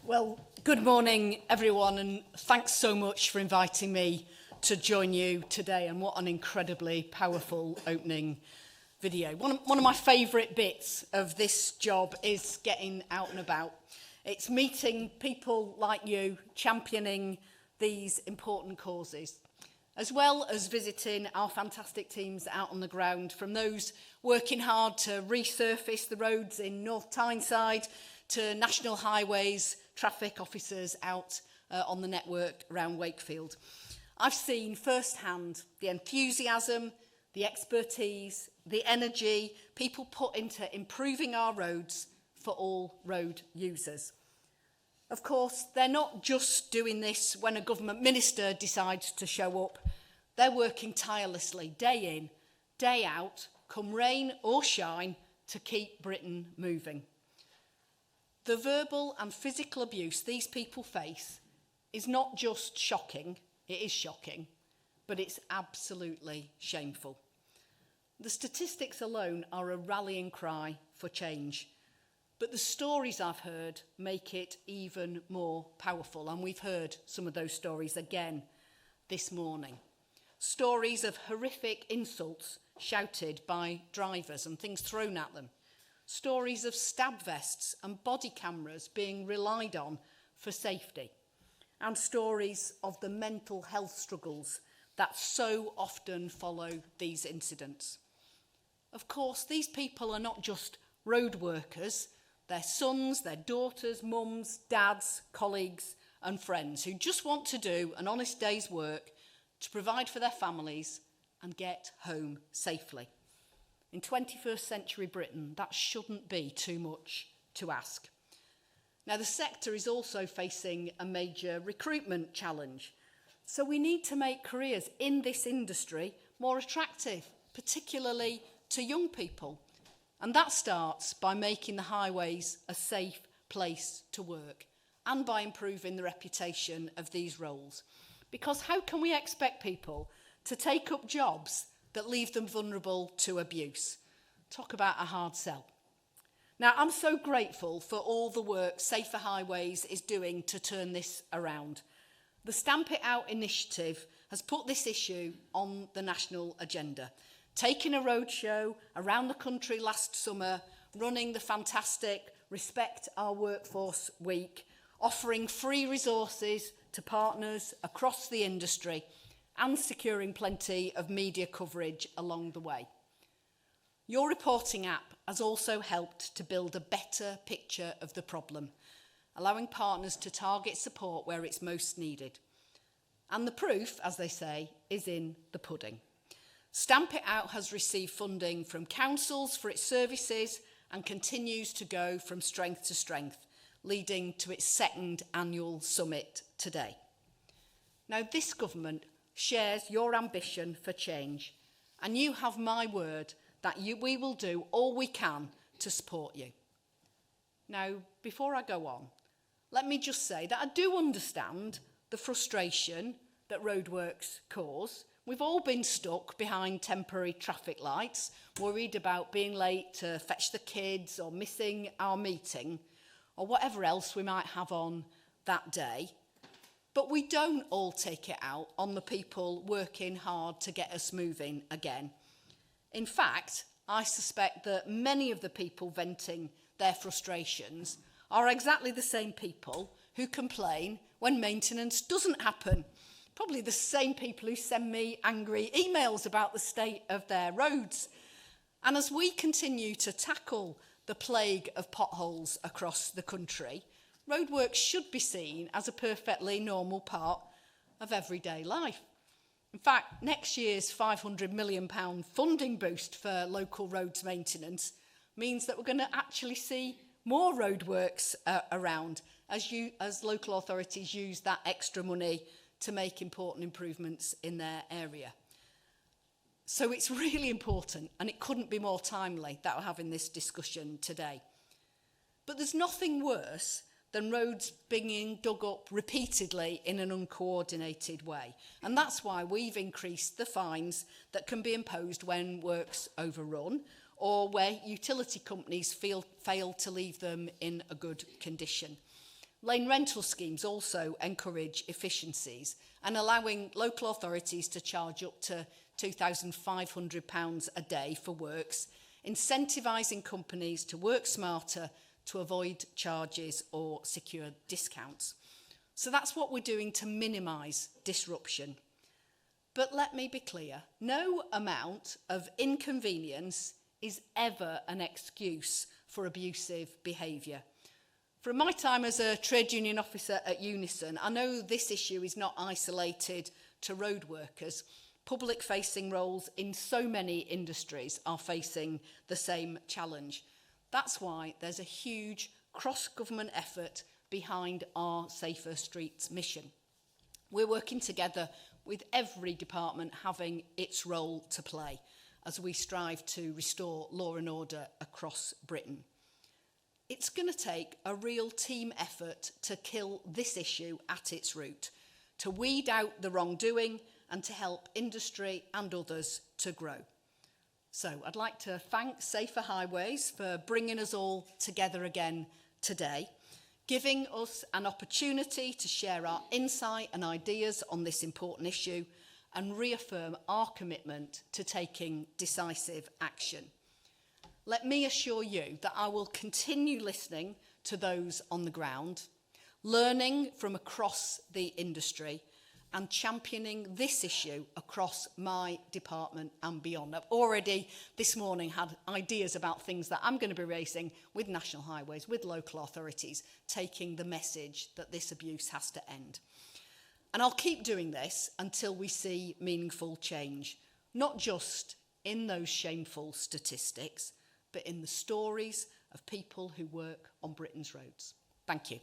Well, good morning, everyone, and thanks so much for inviting me to join you today. And what an incredibly powerful opening video. One of my favourite bits of this job is getting out and about. It's meeting people like you championing these important causes, as well as visiting our fantastic teams out on the ground, from those working hard to resurface the roads in North Tyneside to national highways, traffic officers out on the network around Wakefield. I've seen firsthand the enthusiasm, the expertise, the energy people put into improving our roads for all road users. Of course, they're not just doing this when a government minister decides to show up. They're working tirelessly, day in, day out, come rain or shine, to keep Britain moving. The verbal and physical abuse these people face is not just shocking, it is shocking, but it's absolutely shameful. The statistics alone are a rallying cry for change, but the stories I've heard make it even more powerful, and we've heard some of those stories again this morning. Stories of horrific insults shouted by drivers and things thrown at them. Stories of stab vests and body cameras being relied on for safety. And stories of the mental health struggles that so often follow these incidents. Of course, these people are not just road workers. They're sons, their daughters, mums, dads, colleagues and friends who just want to do an honest day's work to provide for their families and get home safely. In 21st century Britain, that shouldn't be too much to ask. Now, the sector is also facing a major recruitment challenge. So we need to make careers in this industry more attractive, particularly to young people. And that starts by making the highways a safe place to work and by improving the reputation of these roles. Because how can we expect people to take up jobs that leave them vulnerable to abuse? Talk about a hard sell. Now, I'm so grateful for all the work Safer Highways is doing to turn this around. The Stamp It Out initiative has put this issue on the national agenda, taking a roadshow around the country last summer, running the fantastic Respect Our Workforce Week, offering free resources to partners across the industry and securing plenty of media coverage along the way. Your reporting app has also helped to build a better picture of the problem, allowing partners to target support where it's most needed. And the proof, as they say, is in the pudding. Stamp It Out has received funding from councils for its services and continues to go from strength to strength, leading to its second annual summit today. Now, this government shares your ambition for change, and you have my word that we will do all we can to support you. Now, before I go on, let me just say that I do understand the frustration that roadworks cause. We've all been stuck behind temporary traffic lights, worried about being late to fetch the kids or missing our meeting or whatever else we might have on that day. But we don't all take it out on the people working hard to get us moving again. In fact, I suspect that many of the people venting their frustrations are exactly the same people who complain when maintenance doesn't happen. Probably the same people who send me angry emails about the state of their roads. And as we continue to tackle the plague of potholes across the country, roadworks should be seen as a perfectly normal part of everyday life. In fact, next year's £500 million funding boost for local roads maintenance means that we're going to actually see more roadworks around as local authorities use that extra money to make important improvements in their area. So it's really important, and it couldn't be more timely that we're having this discussion today. But there's nothing worse than roads being dug up repeatedly in an uncoordinated way. And that's why we've increased the fines that can be imposed when works overrun or where utility companies fail to leave them in a good condition. Lane rental schemes also encourage efficiencies and allowing local authorities to charge up to £2,500 a day for works, incentivising companies to work smarter to avoid charges or secure discounts. So that's what we're doing to minimise disruption. But let me be clear, no amount of inconvenience is ever an excuse for abusive behaviour. From my time as a trade union officer at Unison, I know this issue is not isolated to road workers. Public-facing roles in so many industries are facing the same challenge. That's why there's a huge cross-government effort behind our Safer Streets mission. We're working together with every department having its role to play as we strive to restore law and order across Britain. It's going to take a real team effort to kill this issue at its root, to weed out the wrongdoing and to help industry and others to grow. So I'd like to thank Safer Highways for bringing us all together again today, giving us an opportunity to share our insight and ideas on this important issue and reaffirm our commitment to taking decisive action. Let me assure you that I will continue listening to those on the ground, learning from across the industry and championing this issue across my department and beyond. I've already this morning had ideas about things that I'm going to be raising with National Highways, with local authorities, taking the message that this abuse has to end. And I'll keep doing this until we see meaningful change, not just in those shameful statistics, but in the stories of people who work on Britain's roads. Thank you.